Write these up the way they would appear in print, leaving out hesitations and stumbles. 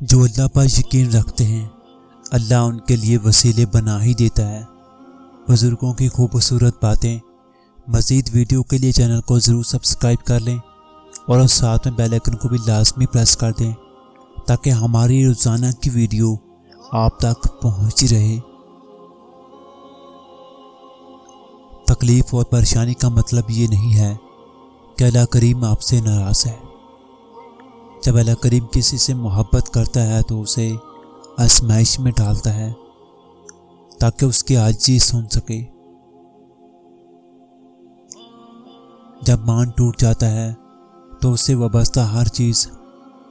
جو اللہ پر یقین رکھتے ہیں اللہ ان کے لیے وسیلے بنا ہی دیتا ہے۔ بزرگوں کی خوبصورت باتیں مزید ویڈیو کے لیے چینل کو ضرور سبسکرائب کر لیں اور ساتھ میں بیل آئیکن کو بھی لازمی پریس کر دیں تاکہ ہماری روزانہ کی ویڈیو آپ تک پہنچتی رہے۔ تکلیف اور پریشانی کا مطلب یہ نہیں ہے کہ اللہ کریم آپ سے ناراض ہے۔ جب اللہ کریم کسی سے محبت کرتا ہے تو اسے آزمائش میں ڈالتا ہے تاکہ اس کی عاجزی سن سکے۔ جب مان ٹوٹ جاتا ہے تو اسے وابستہ ہر چیز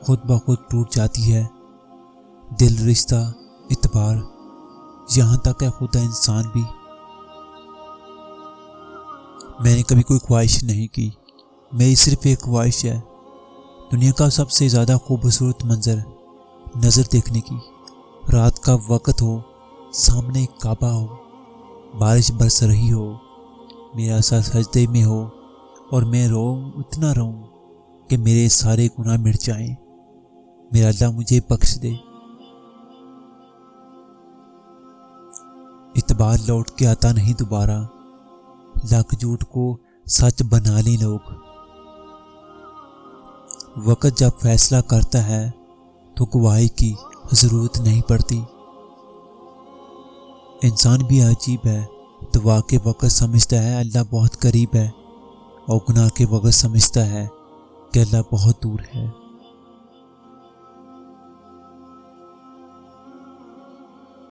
خود بخود ٹوٹ جاتی ہے، دل، رشتہ، اعتبار، یہاں تک کہ خدا انسان بھی۔ میں نے کبھی کوئی خواہش نہیں کی، میری صرف ایک خواہش ہے، دنیا کا سب سے زیادہ خوبصورت منظر نظر دیکھنے کی۔ رات کا وقت ہو، سامنے ایک کعبہ ہو، بارش برس رہی ہو، میرا سر سجدے میں ہو اور میں روؤں، اتنا روؤں کہ میرے سارے گناہ مٹ جائیں، میرا اللہ مجھے بخش دے۔ اعتبار لوٹ کے آتا نہیں دوبارہ، لاکھ جھوٹ کو سچ بنا لیں لوگ۔ وقت جب فیصلہ کرتا ہے تو گواہی کی ضرورت نہیں پڑتی۔ انسان بھی عجیب ہے، دعا کے وقت سمجھتا ہے اللہ بہت قریب ہے اور گناہ کے وقت سمجھتا ہے کہ اللہ بہت دور ہے۔